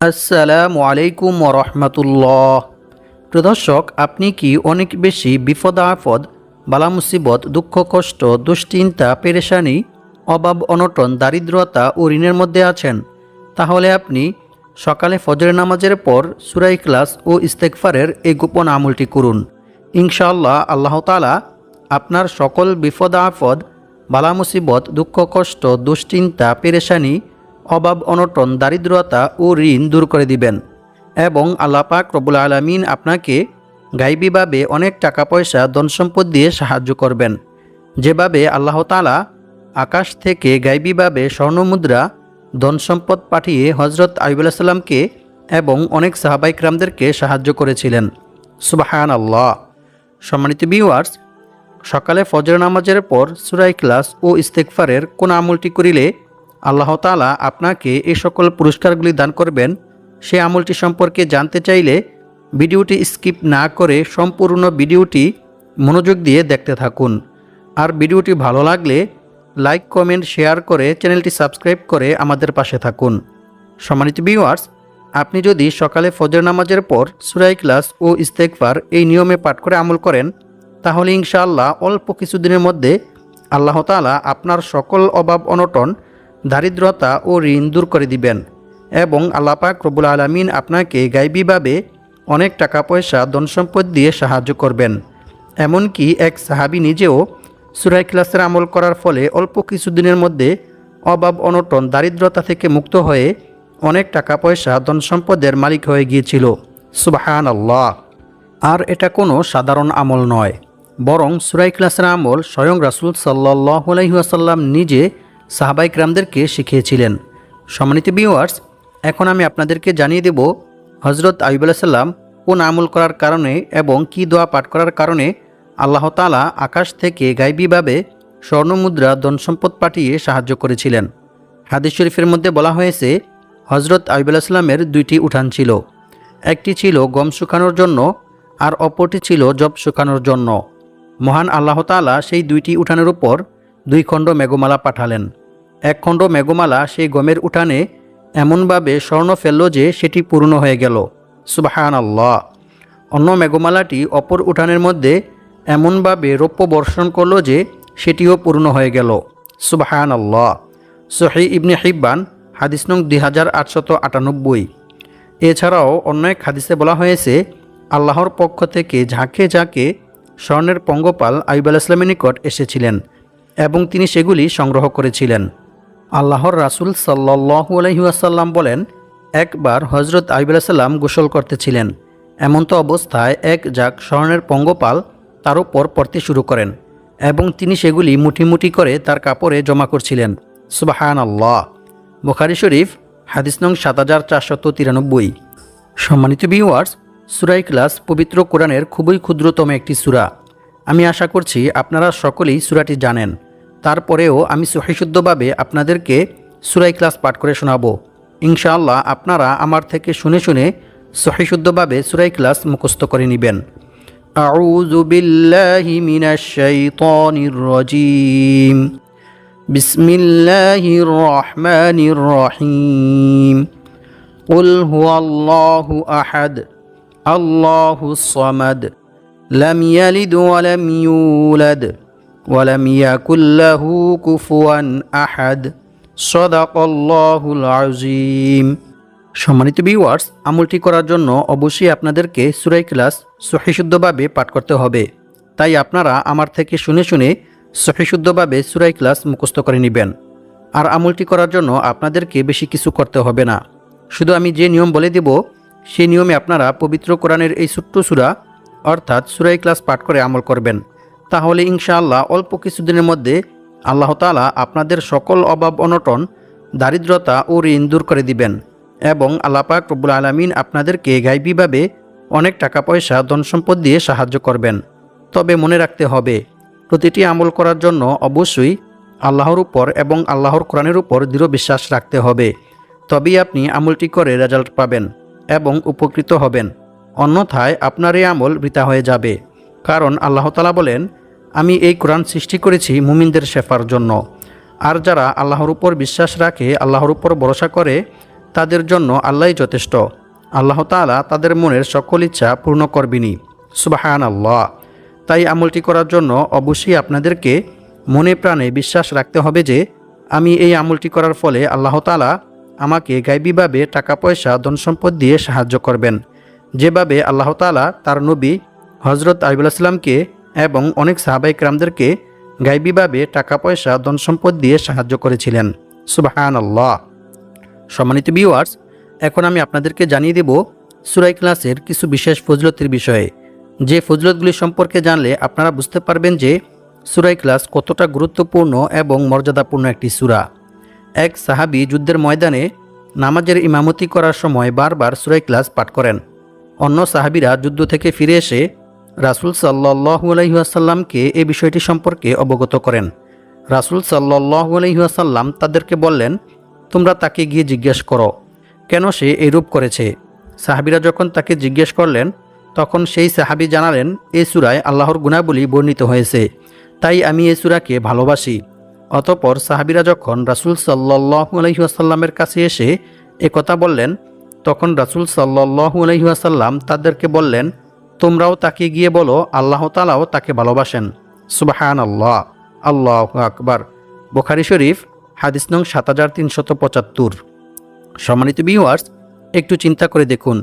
আসসালামু আলাইকুম ওরহমতুল্লাহ। প্রিয় দর্শক, আপনি কি অনেক বেশি বিপদ আপদ, বালা মুসিবত, দুঃখ কষ্ট, দুশ্চিন্তা, পেরেশানি, অভাব অনটন, দারিদ্রতা ও ঋণের মধ্যে আছেন? তাহলে আপনি সকালে ফজরের নামাজের পর সূরা ইখলাস ও ইস্তেগফারের এই গোপন আমলটি করুন। ইনশাআল্লাহ আল্লাহ তাআলা আপনার সকল বিপদ আপদ, বালা মুসিবত, দুঃখ কষ্ট, দুশ্চিন্তা, পেরেশানি, অভাব অনটন, দারিদ্রতা ও ঋণ দূর করে দিবেন এবং আল্লাহ পাক রব্বুল আলামিন আপনাকে গায়বীভাবে অনেক টাকা পয়সা, ধন সম্পদ দিয়ে সাহায্য করবেন। যেভাবে আল্লাহ তাআলা আকাশ থেকে গায়বীভাবে স্বর্ণমুদ্রা, ধন সম্পদ পাঠিয়ে হযরত আইয়ুব আলাইহিস সালামকে এবং অনেক সাহাবায়ে কিরামদেরকে সাহায্য করেছিলেন। সুবহানাল্লাহ। সম্মানিত ভিউয়ার্স, সকালে ফজর নামাজের পর সূরা ইখলাস ও ইস্তেগফারের কোন আমলটি করিলে আল্লাহ তাআলা আপনাকে এই সকল পুরস্কারগুলি দান করবেন, সে আমলটি সম্পর্কে জানতে চাইলে ভিডিওটি স্কিপ না করে সম্পূর্ণ ভিডিওটি মনোযোগ দিয়ে দেখতে থাকুন। আর ভিডিওটি ভালো লাগলে লাইক, কমেন্ট, শেয়ার করে চ্যানেলটি সাবস্ক্রাইব করে আমাদের পাশে থাকুন। সম্মানিত ভিউয়ার্স, আপনি যদি সকালে ফজর নামাজের পর সূরা ইখলাস ও ইস্তেগফার এই নিয়মে পাঠ করে আমল করেন, তাহলে ইনশাআল্লাহ অল্প কিছুদিনের মধ্যে আল্লাহ তাআলা আপনার সকল অভাব অনটন, দারিদ্রতা ও ঋণ দূর করে দিবেন এবং আল্লাহ পাক রব্বুল আলামিন আপনাকে গায়বীভাবে অনেক টাকা পয়সা, ধন সম্পদ দিয়ে সাহায্য করবেন। এমনকি এক সাহাবী নিজেও সূরা ইখলাসের আমল করার ফলে অল্প কিছুদিনের মধ্যে অভাব অনটন, দারিদ্রতা থেকে মুক্ত হয়ে অনেক টাকা পয়সা, ধন সম্পদের মালিক হয়ে গিয়েছিল। সুবহানাল্লাহ। আর এটা কোনো সাধারণ আমল নয়, বরং সূরা ইখলাসের আমল স্বয়ং রাসূল সাল্লাল্লাহু আলাইহি ওয়াসাল্লাম নিজে সাহাবায়ে কিরামদেরকে শিখিয়েছিলেন। সম্মানিত ভিউয়ার্স, এখন আমি আপনাদেরকে জানিয়ে দেব হযরত আইয়ুব আলাইহিস সালাম কোন আমল করার কারণে এবং কি দোয়া পাঠ করার কারণে আল্লাহ তাআলা আকাশ থেকে গায়বীভাবে স্বর্ণমুদ্রা, ধন সম্পদ পাঠিয়ে সাহায্য করেছিলেন। হাদিস শরীফের মধ্যে বলা হয়েছে, হযরত আইয়ুব আলাইহিস সালামের দুইটি উঠান ছিল। একটি ছিল গম শুকানোর জন্য আর অপরটি ছিল যব শুকানোর জন্য। মহান আল্লাহ তাআলা সেই দুইটি উঠানের উপর 2 খণ্ড মেঘমালা পাঠালেন। এক খণ্ড মেঘমালা সেই গমের উঠানে এমনভাবে স্বর্ণ ফেলল যে সেটি পূর্ণ হয়ে গেল। সুবহানাল্লাহ। অন্য মেঘমালাটি অপর উঠানের মধ্যে এমনভাবে রৌপ্য বর্ষণ করল যে সেটিও পূর্ণ হয়ে গেল। সুবহানাল্লাহ। সহিহ ইবনে হিব্বান, হাদিস নং 2898। এছাড়াও অন্য এক হাদিসে বলা হয়েছে, আল্লাহর পক্ষ থেকে ঝাঁকে ঝাঁকে স্বর্ণের পঙ্গপাল আইয়ুব আলাইহিস সালামের নিকট এসেছিলেন এবং তিনি সেগুলি সংগ্রহ করেছিলেন। আল্লাহর রাসূল সাল্লাল্লাহু আলাইহি ওয়াসাল্লাম বলেন, একবার হযরত আইয়ুব আলাইহিস সালাম গোসল করতেছিলেন। এমন্ত অবস্থায় এক ঝাঁক স্বর্ণের পঙ্গপাল তার উপর পড়তে শুরু করেন এবং তিনি সেগুলি মুঠি মুঠি করে তার কাপড়ে জমা করছিলেন। সুবহানাল্লাহ। বুখারী শরীফ, হাদিস নং 7493। সম্মানিত ভিউয়ার্স, সূরা ইখলাস পবিত্র কোরআনের খুবই ক্ষুদ্রতম একটি সূরা। আমি আশা করছি আপনারা সকলেই সূরাটি জানেন। তারপরেও আমি সহিশুদ্ধভাবে আপনাদেরকে সূরা ইখলাস পাঠ করে শোনাবো। ইনশাআল্লাহ আপনারা আমার থেকে শুনে শুনে সহিশুদ্ধভাবে সূরা ইখলাস মুখস্থ করে নেবেন। আউযু বিল্লাহি মিনাশ শাইতানির রাজীম। বিসমিল্লাহির রহমানির রহিম। কুল হুয়াল্লাহু আহাদ, আল্লাহুস সামাদ, লাম ইয়ালিদ ওয়া লাম ইউলাদ ওয়া লাম ইয়াকুল লাহু কুফুয়ান আহাদ। সাদাকাল্লাহুল আযীম। সম্মানিত ভিউয়ার্স, আমলটি করার জন্য অবশ্যই আপনাদেরকে সূরা ইখলাস সহিশুদ্ধভাবে পাঠ করতে হবে। তাই আপনারা আমার থেকে শুনে শুনে সহিশুদ্ধভাবে সূরা ইখলাস মুখস্থ করে নেবেন। আর আমলটি করার জন্য আপনাদেরকে বেশি কিছু করতে হবে না। শুধু আমি যে নিয়ম বলে দেব সেই নিয়মে আপনারা পবিত্র কোরআনের এই ছোট্ট সূরা অর্থাৎ সূরা ইখলাস পাঠ করে আমল করবেন। তাহলে ইনশাআল্লাহ অল্প কিছুদিনের মধ্যে আল্লাহ তাআলা আপনাদের সকল অভাব অনটন, দারিদ্রতা ও ঋণ দূর করে দিবেন এবং আল্লাহ পাক রব্বুল আলামিন আপনাদেরকে গায়বীভাবে অনেক টাকা পয়সা, ধন সম্পদ দিয়ে সাহায্য করবেন। তবে মনে রাখতে হবে, প্রতিটি আমল করার জন্য অবশ্যই আল্লাহর উপর এবং আল্লাহর কোরআনের উপর দৃঢ় বিশ্বাস রাখতে হবে। তবেই আপনি আমলটি করে রেজাল্ট পাবেন এবং উপকৃত হবেন। অন্যথায় আপনার এই আমল বৃথা হয়ে যাবে। কারণ আল্লাহ তাআলা বলেন, আমি এই কোরআন সৃষ্টি করেছি মুমিনদের শেফার জন্য। আর যারা আল্লাহর উপর বিশ্বাস রাখে, আল্লাহর উপর ভরসা করে, তাদের জন্য আল্লাহই যথেষ্ট। আল্লাহ তাআলা তাদের মনের সকল ইচ্ছা পূর্ণ করবেনই। সুবহানাল্লাহ। তাই আমলটি করার জন্য অবশ্যই আপনাদেরকে মনে প্রাণে বিশ্বাস রাখতে হবে যে আমি এই আমলটি করার ফলে আল্লাহ তাআলা আমাকে গায়বীভাবে টাকা পয়সা ধন সম্পদ দিয়ে সাহায্য করবেন, যেভাবে আল্লাহ তাআলা তার নবী হযরত আইয়ুব আলাইহিস সালামকে এবং অনেক সাহাবায়ে কেরামদেরকে গায়বীভাবে টাকা পয়সা ধন সম্পদ দিয়ে সাহায্য করেছিলেন। সুবহানাল্লাহ। সম্মানিত ভিউয়ার্স, এখন আমি আপনাদেরকে জানিয়ে দেব সূরা ইখলাসের কিছু বিশেষ ফজিলতের বিষয়ে, যে ফজিলতগুলি সম্পর্কে জানলে আপনারা বুঝতে পারবেন যে সূরা ইখলাস কতটা গুরুত্বপূর্ণ এবং মর্যাদাপূর্ণ একটি সূরা। এক সাহাবী যুদ্ধের ময়দানে নামাজের ইমামতি করার সময় বারবার সূরা ইখলাস পাঠ করেন। অন্য সাহাবীরা যুদ্ধ থেকে ফিরে এসে রাসূল সাল্লাল্লাহু আলাইহি ওয়াসাল্লামকে এই বিষয়টি সম্পর্কে অবগত করেন। রাসূল সাল্লাল্লাহু আলাইহি ওয়াসাল্লাম তাদেরকে বললেন, তোমরা তাকে গিয়ে জিজ্ঞেস করো কেন সে এরূপ করেছে। সাহাবীরা যখন তাকে জিজ্ঞেস করলেন, তখন সেই সাহাবী জানালেন, এই সূরায় আল্লাহর গুণাবলী বর্ণিত হয়েছে, তাই আমি এই সূরাকে ভালোবাসি। অতঃপর সাহাবীরা যখন রাসূল সাল্লাল্লাহু আলাইহি ওয়াসাল্লামের কাছে এসে একথা বললেন, তখন রাসূল সাল্লাল্লাহু আলাইহি ওয়াসাল্লাম তাদেরকে বললেন, তোমরাও তাকে গিয়ে বলো আল্লাহ তাআলাও তাকে ভালোবাসেন। সুবহানাল্লাহ। আল্লাহু আকবার। বুখারী শরীফ, হাদিস নং 7375। সম্মানিত ভিউয়ার্স, একটু চিন্তা করে দেখুন,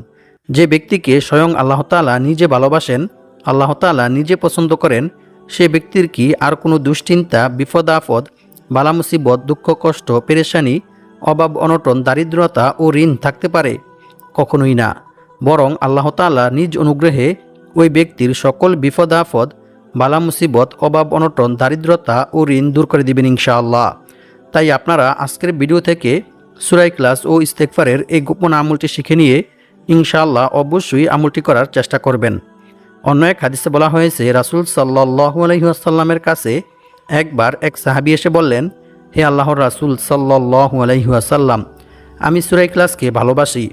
যে ব্যক্তিকে স্বয়ং আল্লাহ তাআলা নিজে ভালোবাসেন, আল্লাহ তাআলা নিজে পছন্দ করেন, সে ব্যক্তির কি আর কোনো দুশ্চিন্তা, বিপদ আপদ, বালা মুসিবত, দুঃখ কষ্ট, পেরেশানি, অভাব অনটন, দারিদ্রতা ও ঋণ থাকতে পারে? কখনোই না। বরং আল্লাহ তাআলা নিজ অনুগ্রহে ওই ব্যক্তির সকল বিপদ আপদ, বালা মুসিবত, অভাব অনটন, দারিদ্রতা ও ঋণ দূর করে দিবেন ইনশাআল্লাহ। তাই আপনারা আজকের ভিডিও থেকে সূরা ইখলাস ও ইস্তেগফারের এই গোপন আমলটি শিখে নিয়ে ইনশাআল্লাহ অবশ্যই আমলটি করার চেষ্টা করবেন। অন্য এক হাদিসে বলা হয়েছে, রাসূল সাল্লাল্লাহু আলাইহি ওয়াসাল্লামের কাছে একবার এক সাহাবী এসে বললেন, হে আল্লাহর রাসূল সাল্লাল্লাহু আলাইহি ওয়াসাল্লাম, আমি সূরা ইখলাসকে ভালোবাসি।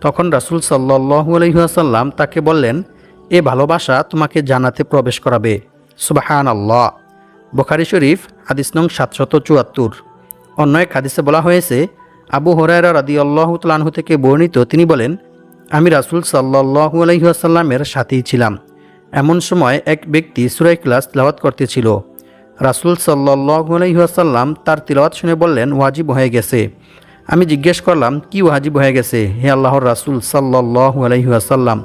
তখন রাসূল সাল্লাল্লাহু আলাইহি ওয়াসাল্লাম তাকে বললেন, এ ভালোবাসা তোমাকে জান্নাতে প্রবেশ করাবে। সুবহানাল্লাহ। বুখারী শরীফ, হাদিস নং 774। অন্য এক হাদিসে বলা হয়েছে, আবু হুরায়রা রাদিয়াল্লাহু তাআলা আনহু থেকে বর্ণিত, তিনি বলেন, আমি রাসূল সাল্লাল্লাহু আলাইহি ওয়াসাল্লামের সাথেই ছিলাম। এমন সময় এক ব্যক্তি সূরা ইখলাস তিলাওয়াত করতেছিল। রাসূল সাল্লাল্লাহু আলাইহি ওয়াসাল্লাম তার তিলাওয়াত শুনে বললেন, ওয়াজিব হয়ে গেছে। আমি জিজ্ঞেস করলাম, কি ওয়াজিব হয়ে গেছে হে আল্লাহর রাসূল সাল্লাল্লাহু আলাইহি ওয়াসাল্লাম?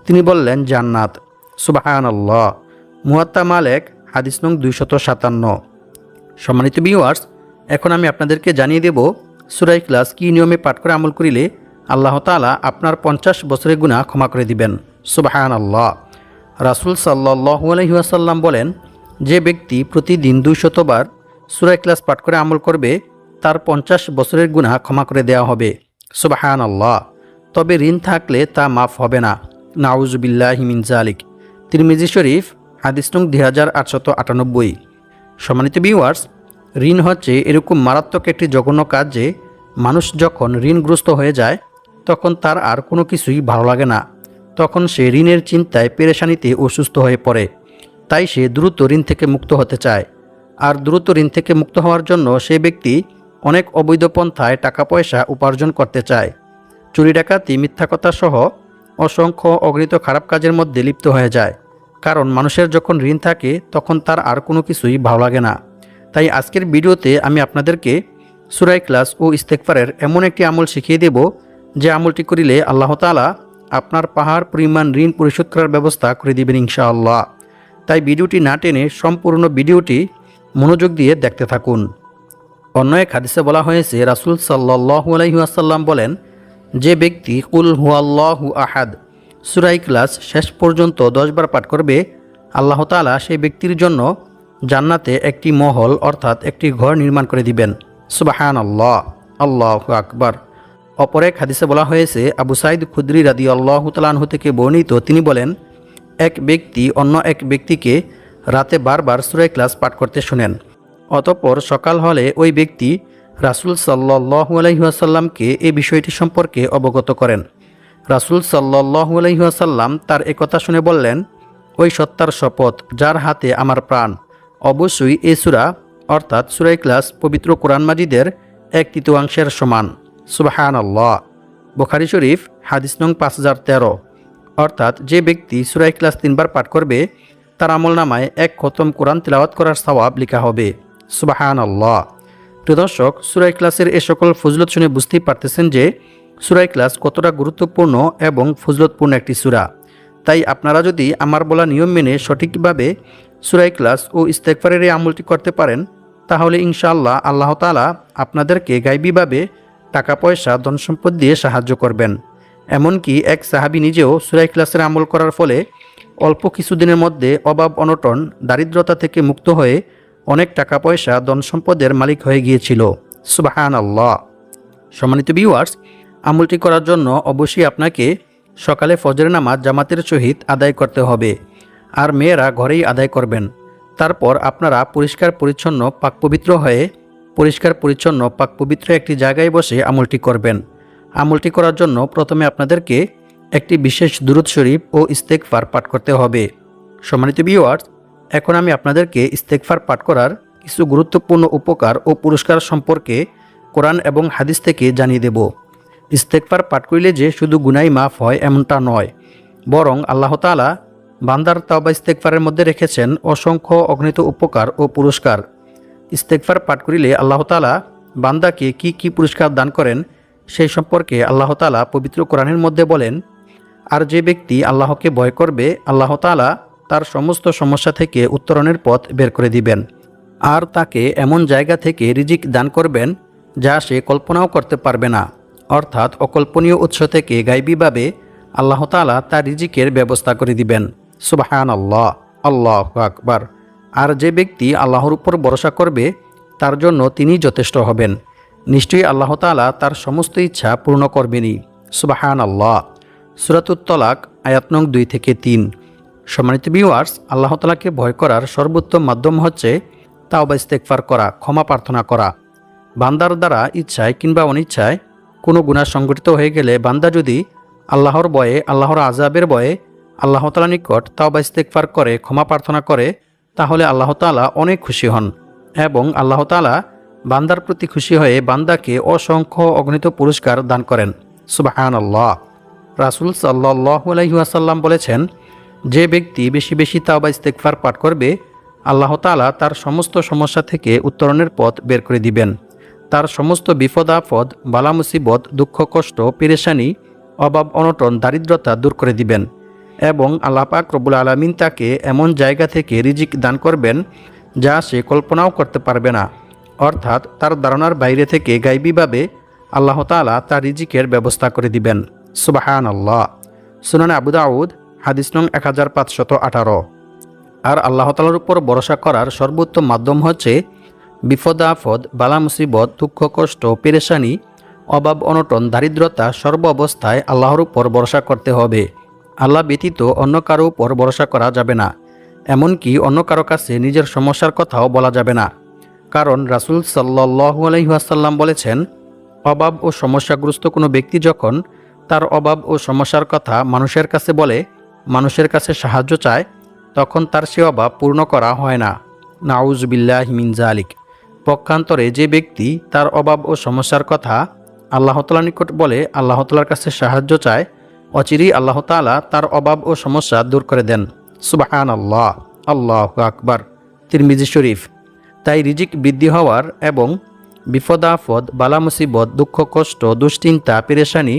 তিনি বললেন, জান্নাত। সুবহানাল্লাহ। মুয়াত্তা মালিক, হাদিস নং 257। সম্মানিত ভিউয়ার্স, এখন আমি আপনাদেরকে জানিয়ে দেব সূরা ইখলাস কি নিয়মে পাঠ করে আমল করিলে আল্লাহ তাআলা আপনার 50 বছরের গুনাহ ক্ষমা করে দিবেন। সুবহানাল্লাহ। রাসূল সাল্লাল্লাহু আলাইহি ওয়াসাল্লাম বলেন, যে ব্যক্তি প্রতিদিন 200 বার সূরা ইখলাস পাঠ করে আমল করবে, তার 50 বছরের গুনাহ ক্ষমা করে দেওয়া হবে। সুবহানাল্লাহ। তবে ঋণ থাকলে তা মাফ হবে না। নাউযু বিল্লাহি মিন যালিক। তিরমিজি শরীফ, হাদিস নং 2898। সম্মানিত ভিউয়ার্স, ঋণ হচ্ছে এরকম মারাত্মক একটি জঘন্য কাজ যে মানুষ যখন ঋণগ্রস্ত হয়ে যায় তখন তার আর কোনো কিছুই ভালো লাগে না। তখন সে ঋণের চিন্তায় পেরেশানিতে অসুস্থ হয়ে পড়ে। তাই সে দ্রুত ঋণ থেকে মুক্ত হতে চায়। আর দ্রুত ঋণ থেকে মুক্ত হওয়ার জন্য সে ব্যক্তি অনেক অবৈধ পন্থায় টাকা পয়সা উপার্জন করতে চায়। চুরি ডাকাতি, মিথ্যা কথা সহ অসংখ্য অগণিত খারাপ কাজের মধ্যে লিপ্ত হয়ে যায়। কারণ মানুষের যখন ঋণ থাকে তখন তার আর কোনো কিছুই ভালো লাগে না। তাই আজকের ভিডিওতে আমি আপনাদেরকে সূরা ইখলাস ও ইস্তেগফারের এমন একটি আমল শিখিয়ে দেব, যে আমলটি করিলে আল্লাহ তাআলা আপনার পাহাড় পরিমাণ ঋণ পরিশোধ করার ব্যবস্থা করে দিবেন ইনশাআল্লাহ। তাই ভিডিওটি না টেনে সম্পূর্ণ ভিডিওটি মনোযোগ দিয়ে দেখতে থাকুন। অন্য এক হাদিসে বলা হয়েছে, রাসূল সাল্লাল্লাহু আলাইহি ওয়াসাল্লাম বলেন, যে ব্যক্তি কুল হুয়াল্লাহু আহাদ সূরা ইখলাস শেষ পর্যন্ত 10 বার পাঠ করবে, আল্লাহ তাআলা সেই ব্যক্তির জন্য জান্নাতে একটি মহল অর্থাৎ একটি ঘর নির্মাণ করে দিবেন। সুবহানাল্লাহ। আল্লাহু আকবার। অপর এক হাদিসে বলা হয়েছে, আবু সাঈদ খুদরি রাদিয়াল্লাহু তাআলা আনহু থেকে বর্ণিত, তিনি বলেন, এক ব্যক্তি অন্য এক ব্যক্তিকে রাতে বারবার সূরা ইখলাস পাঠ করতে শুনেন। অতঃপর সকাল হলে ওই ব্যক্তি রাসূল সাল্লাল্লাহু আলাইহি ওয়াসাল্লামকে এই বিষয়টি সম্পর্কে অবগত করেন। রাসূল সাল্লাল্লাহু আলাইহি ওয়াসাল্লাম তার একথা শুনে বললেন, ওই সত্তার শপথ যার হাতে আমার প্রাণ, অবশ্যই এই সূরা অর্থাৎ সূরা ইখলাস পবিত্র কোরআন মাজিদের 1/3 সমান। সুবহানাল্লাহ। বুখারী শরীফ হাদিস নং 5013। অর্থাৎ যে ব্যক্তি সূরা ইখলাস 3 বার পাঠ করবে তার আমলনামায় 1 খতম কোরআন তিলাওয়াত করার সওয়াব লেখা হবে। সুবহানাল্লাহ। প্রিয় দর্শক, সূরা ইখলাসের এই সকল ফজিলত শুনে বুঝতেই পারতেছেন যে সূরা ইখলাস কতটা গুরুত্বপূর্ণ এবং ফজিলতপূর্ণ একটি সূরা। তাই আপনারা যদি আমার বলা নিয়ম মেনে সঠিকভাবে সূরা ইখলাস ও ইস্তেগফারের এই আমলটি করতে পারেন তাহলে ইনশাআল্লাহ আল্লাহ তাআলা আপনাদেরকে গায়বীভাবে টাকা পয়সা ধন সম্পদ দিয়ে সাহায্য করবেন। এমনকি এক সাহাবী নিজেও সূরা ইখলাসের আমল করার ফলে অল্প কিছুদিনের মধ্যে অভাব অনটন দারিদ্রতা থেকে মুক্ত হয়ে অনেক টাকা পয়সা ধন সম্পদের মালিক হয়ে গিয়েছিল। সুবহানাল্লাহ। সম্মানিত ভিউয়ার্স, আমলটি করার জন্য অবশ্যই আপনাকে সকালে ফজরের নামাজ জামাতের সহিত আদায় করতে হবে, আর মেয়েরা ঘরেই আদায় করবেন। তারপর আপনারা পরিষ্কার পরিচ্ছন্ন পাক পবিত্র একটি জায়গায় বসে আমলটি করবেন। আমলটি করার জন্য প্রথমে আপনাদেরকে একটি বিশেষ দুরূদ শরীফ ও ইস্তেগফার পাঠ করতে হবে। সম্মানিত ভিউয়ার্স, এখন আমি আপনাদেরকে ইস্তেগফার পাঠ করার কিছু গুরুত্বপূর্ণ উপকার ও পুরস্কার সম্পর্কে কোরআন এবং হাদিস থেকে জানিয়ে দেব। ইস্তেগফার পাঠ করিলে যে শুধু গুনাহ মাফ হয় এমনটা নয়, বরং আল্লাহ তাআলা বান্দার তাওবা ইস্তেগফারের মধ্যে রেখেছেন অসংখ্য অগণিত উপকার ও পুরস্কার। ইস্তেগফার পাঠ করিলে আল্লাহ তাআলা বান্দাকে কি কি পুরস্কার দান করেন সেই সম্পর্কে আল্লাহ তাআলা পবিত্র কোরআনের মধ্যে বলেন, আর যে ব্যক্তি আল্লাহকে ভয় করবে আল্লাহ তাআলা তার সমস্ত সমস্যা থেকে উত্তরণের পথ বের করে দিবেন, আর তাকে এমন জায়গা থেকে রিজিক দান করবেন যা সে কল্পনাও করতে পারবে না। অর্থাৎ অকল্পনীয় উৎস থেকে গায়বীভাবে আল্লাহ তাআলা তার রিজিকের ব্যবস্থা করে দিবেন। সুবহানাল্লাহ, আল্লাহু আকবার। আর যে ব্যক্তি আল্লাহর উপর ভরসা করবে তার জন্য তিনি যথেষ্ট হবেন, নিশ্চয়ই আল্লাহ তাআলা তার সমস্ত ইচ্ছা পূর্ণ করবেনই। সুবহানাল্লাহ। সূরাতুত তলাক আয়াত নং 2 থেকে 3। সম্মানিত ভিউয়ার্স, আল্লাহ তাআলাকে ভয় করার সর্বোত্তম মাধ্যম হচ্ছে তাওবা ইস্তেগফার করা, ক্ষমা প্রার্থনা করা। বান্দার দ্বারা ইচ্ছায় কিংবা অনিচ্ছায় কোনো গুনাহ সংঘটিত হয়ে গেলে বান্দা যদি আল্লাহর ভয়ে, আল্লাহর আযাবের ভয়ে আল্লাহ তাআলার নিকট তাওবা ইস্তেগফার করে ক্ষমা প্রার্থনা করে তাহলে আল্লাহ তাআলা অনেক খুশি হন এবং আল্লাহ তাআলা বান্দার প্রতি খুশি হয়ে বান্দাকে অসংখ্য অগণিত পুরস্কার দান করেন। সুবহানাল্লাহ। রাসূল সাল্লাল্লাহু আলাইহি ওয়াসাল্লাম বলেছেন, যে ব্যক্তি বেশি বেশি তাওবা ইস্তেগফার পাঠ করবে আল্লাহ তাআলা তার সমস্ত সমস্যা থেকে উত্তরণের পথ বের করে দিবেন, তার সমস্ত বিপদ আপদ বালা মুসিবত দুঃখ কষ্ট পেরেশানি অভাব অনটন দারিদ্রতা দূর করে দিবেন এবং আল্লাহ পাক রব্বুল আলামিন তাকে এমন জায়গা থেকে রিজিক দান করবেন যা সে কল্পনাও করতে পারবে না। অর্থাৎ তার ধারণার বাইরে থেকে গায়বীভাবে আল্লাহ তাআলা তার রিজিকের ব্যবস্থা করে দিবেন। সুবহানাল্লাহ। সুনানে আবু দাউদ হাদিস নং 1518। আর আল্লাহ তাআলার উপর ভরসা করার সর্বোত্তম মাধ্যম হচ্ছে বিপদ আপদ বালা মুসিবত দুঃখ কষ্ট পেরেশানি অভাব অনটন দারিদ্রতা সর্ব অবস্থায় আল্লাহর উপর ভরসা করতে হবে। আল্লাহ ব্যতীত অন্য কারো উপর ভরসা করা যাবে না, এমনকি অন্য কারো কাছে নিজের সমস্যার কথাও বলা যাবে না। কারণ রাসূল সাল্লাল্লাহু আলাইহি ওয়াসাল্লাম বলেছেন, অভাব ও সমস্যাগ্রস্ত কোনো ব্যক্তি যখন তার অভাব ও সমস্যার কথা মানুষের কাছে বলে, মানুষের কাছে সাহায্য চায়, তখন তার সে অভাব পূর্ণ করা হয় না। নাউযু বিল্লাহি মিন যালিক। পক্ষান্তরে যে ব্যক্তি তার অভাব ও সমস্যার কথা আল্লাহ তাআলার নিকট বলে, আল্লাহ তাআলার কাছে সাহায্য চায়, অচিরেই আল্লাহ তাআলা তার অভাব ও সমস্যা দূর করে দেন। সুবহানাল্লাহ, আল্লাহু আকবার। তিরমিজি শরীফ। তাই রিজিক বৃদ্ধি হওয়ার এবং বিপদ আপদ বালা মুসিবত দুঃখ কষ্ট দুশ্চিন্তা পেরেশানি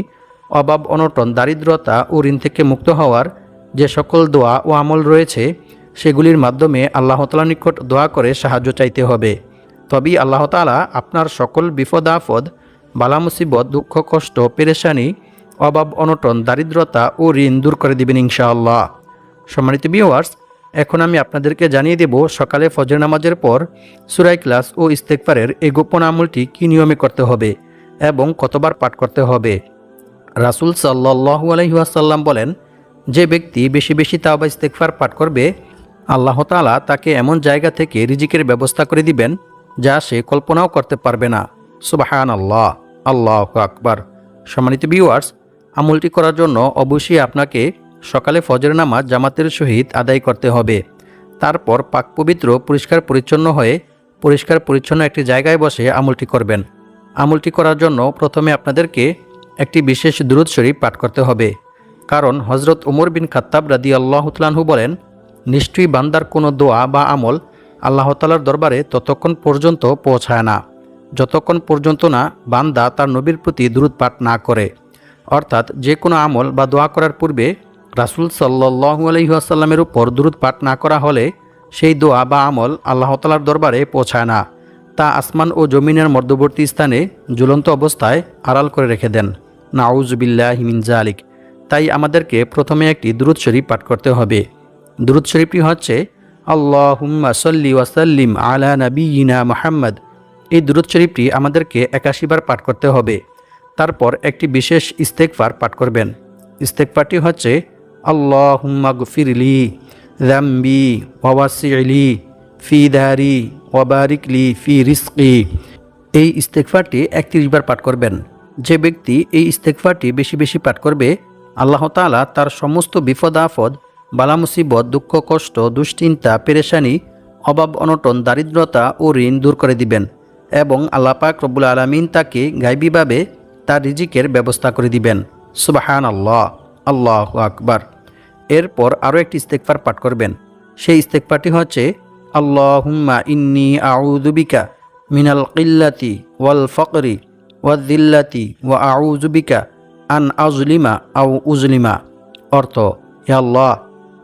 অভাব অনটন দারিদ্রতা ও ঋণ থেকে মুক্ত হওয়ার যে সকল দোয়া ও আমল রয়েছে সেগুলির মাধ্যমে আল্লাহ তাআলার নিকট দোয়া করে সাহায্য চাইতে হবে। তবেই আল্লাহ তাআলা আপনার সকল বিপদ আপদ বালা মুসিবত দুঃখ কষ্ট পেরেশানি অভাব অনটন দারিদ্রতা ও ঋণ দূর করে দিবেন ইনশাআল্লাহ। সম্মানিত ভিউয়ার্স, এখন আমি আপনাদেরকে জানিয়ে দেব সকালে ফজর নামাজের পর সূরা ইখলাস ও ইস্তেগফারের এই গোপন আমলটি কী নিয়মে করতে হবে এবং কতবার পাঠ করতে হবে। রাসূল সাল্লাল্লাহু আলাইহি ওয়াসাল্লাম বলেন, যে ব্যক্তি বেশি বেশি তাওবা ইস্তেগফার পাঠ করবে আল্লাহ তাআলা তাকে এমন জায়গা থেকে রিজিকের ব্যবস্থা করে দিবেন যা সে কল্পনাও করতে পারবে না। সুবহানাল্লাহ, আল্লাহু আকবার। সম্মানিত ভিউয়ার্স, আমলটি করার জন্য অবশ্যই আপনাকে সকালে ফজরের নামাজ জামাতের সহিত আদায় করতে হবে। তারপর পাক পবিত্র পরিষ্কার পরিচ্ছন্ন হয়ে পরিষ্কার পরিচ্ছন্ন একটি জায়গায় বসে আমলটি করবেন। আমলটি করার জন্য প্রথমে আপনাদেরকে একটি বিশেষ দুরূদ শরীফ পাঠ করতে হবে। কারণ হজরত ওমর বিন খাত্তাব রাদিয়াল্লাহু তাআলা আনহু বলেন, নিশ্চয়ই বান্দার কোনো দোয়া বা আমল আল্লাহ তাআলার দরবারে ততক্ষণ পর্যন্ত পৌঁছায় না যতক্ষণ পর্যন্ত না বান্দা তার নবীর প্রতি দুরূদ পাঠ না করে। অর্থাৎ যে কোনো আমল বা দোয়া করার পূর্বে রাসূল সাল্লাল্লাহু আলাইহি ওয়াসাল্লামের উপর দুরূদ পাঠ না করা হলে সেই দোয়া বা আমল আল্লাহ তাআলার দরবারে পৌঁছায় না, তা আসমান ও জমিনের মধ্যবর্তী স্থানে ঝুলন্ত অবস্থায় আড়াল করে রেখে দেন। নাউযু বিল্লাহি মিন যালিক। তাই আমাদেরকে প্রথমে একটি দুরূদ শরীফ পাঠ করতে হবে। দুরূদ শরীফটি হচ্ছে আল্লাহুম্মা সাল্লি ওয়া সাল্লিম আলা নাবিয়িনা মুহাম্মদ। এই দুরূদ শরীফটি আমাদেরকে ৮১ বার পাঠ করতে হবে। তারপর একটি বিশেষ ইস্তেগফার পাঠ করবেন। ইস্তেগফারটি হচ্ছে আল্লাহুম্মা গফিরলি যামবি ওয়া ওয়াসি'লি ফি দারি ওয়া বারিকলি ফি রিজকি। এই ইস্তেগফারটি ৩১ বার পাঠ করবেন। যে ব্যক্তি এই ইস্তেগফারটি বেশি বেশি পাঠ করবে, আল্লাহ তাআলা তার সমস্ত বিপদ আপদ, বালা মুসিবত, দুঃখ কষ্ট, দুশ্চিন্তা, পেরেশানি, অভাব অনটন, দারিদ্রতা ও ঋণ দূর করে দিবেন এবং আল্লাহ পাক রব্বুল আলামিন তাকে গায়বীভাবে তার রিজিকের ব্যবস্থা করে দিবেন। সুবহানাল্লাহ, আল্লাহু আকবার। এরপর আরও একটি ইস্তেগফার পাঠ করবেন। সেই ইস্তেগফারটি হচ্ছে আল্লাহুম্মা ইন্নী আউযু বিকা মিনাল কিল্লাতি ওয়াল ফাকরি ওয়াযিল্লাতি ওয়া আউযু বিকা আন আযলিমা আও উযলিমা। অর্থ, হে আল্লাহ,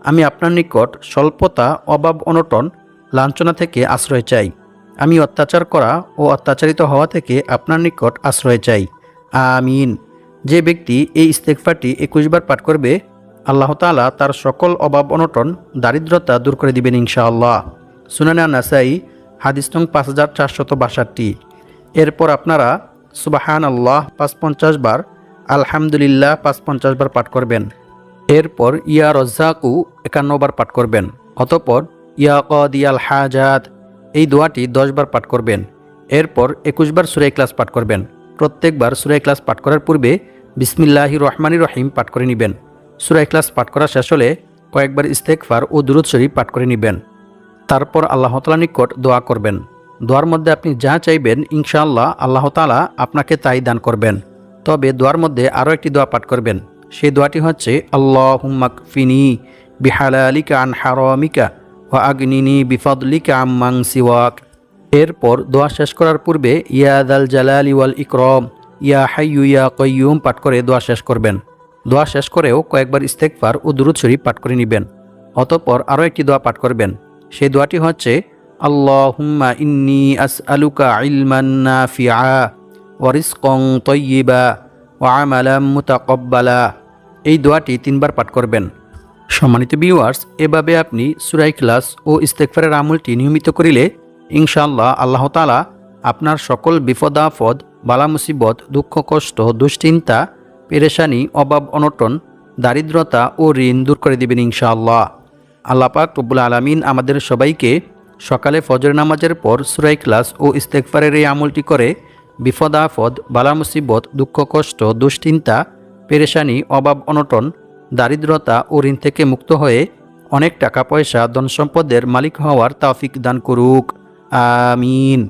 আমি আপনার নিকট স্বল্পতা, অভাব অনটন, লাঞ্ছনা থেকে আশ্রয় চাই। আমি অত্যাচার করা ও অত্যাচারিত হওয়া থেকে আপনার নিকট আশ্রয় চাই। আমিন। যে ব্যক্তি এই ইস্তেগফারটি ২১ বার পাঠ করবে, আল্লাহ তাআলা তার সকল অভাব অনটন, দারিদ্রতা দূর করে দিবেন ইনশাআল্লাহ। সুনানে নাসাই, হাদিস নং ৫৪৬২। এরপর আপনারা সুবহানাল্লাহ ৫৫০ বার, আলহামদুলিল্লাহ ৫৫০ বার পাঠ করবেন। এরপর ইয়া রাজ্জাকু ৫১ বার পাঠ করবেন। অতঃপর ইয়া কাদিয়াল হাজাত এই দোয়াটি ১০ বার পাঠ করবেন। এরপর ২১ বার সূরা ইখলাস পাঠ করবেন। প্রত্যেকবার সূরা ইখলাস পাঠ করার পূর্বে বিসমিল্লাহির রহমানির রহিম পাঠ করে নেবেন। সূরা ইখলাস পাঠ করা শেষ হলে কয়েকবার ইস্তেগফার ও দুরূদ শরীফ পাঠ করে নেবেন। তারপর আল্লাহ তাআলার নিকট দোয়া করবেন। দোয়ার মধ্যে আপনি যা চাইবেন ইনশাআল্লাহ আল্লাহ তাআলা আপনাকে তাই দান করবেন। তবে দোয়ার মধ্যে আরও একটি দোয়া পাঠ করবেন। সেই দোয়াটি হচ্ছে আল্লাহুম্মা কফিনি বিহালালিকা আন হারামিকা ওয়া আগনিনি বিফাদলিকা আম্মান সিওয়াক। এরপর দোয়া শেষ করার পূর্বে ইয়া যাল জালালি ওয়াল ইকরাম ইয়া হাইয়্যু ইয়া কাইয়্যুম পাঠ করে দোয়া শেষ করবেন। দোয়া শেষ করেও কয়েকবার ইস্তেগফার ও দুরূদ শরীফ পাঠ করে নেবেন। অতঃপর আরও একটি দোয়া পাঠ করবেন। সেই দোয়াটি হচ্ছে আল্লাহুম্মা ইন্নী আসআলুকা ইলমান নাফিআ ওয়া রিজকান তাইয়্যিবা ওয়া আমালাম মুতাকাব্বালা। এই দোয়াটি ৩ বার পাঠ করবেন। সম্মানিত ভিউয়ার্স, এভাবে আপনি সূরা ইখলাস ও ইস্তেগফারের আমলটি নিয়মিত করিলে ইনশাআল্লাহ আল্লাহ তাআলা আপনার সকল বিপদ আপদ, বালা মুসিবত, দুঃখ কষ্ট, দুশ্চিন্তা, পেরেশানি, অভাব অনটন, দারিদ্রতা ও ঋণ দূর করে দিবেন ইনশাআল্লাহ। আল্লাহ পাক রব্বুল আলামিন আমাদের সবাইকে সকালে ফজর নামাজের পর সূরা ইখলাস ও ইস্তেগফারের এই আমলটি করে বিপদ আপদ, বালা মুসিবত, দুঃখ কষ্ট, দুশ্চিন্তা, পেরেশানি, অভাব অনটন, দারিদ্রতা ও ঋণ থেকে মুক্ত হয়ে অনেক টাকা পয়সা, ধন সম্পদের মালিক হওয়ার তৌফিক দান করুক। আমিন।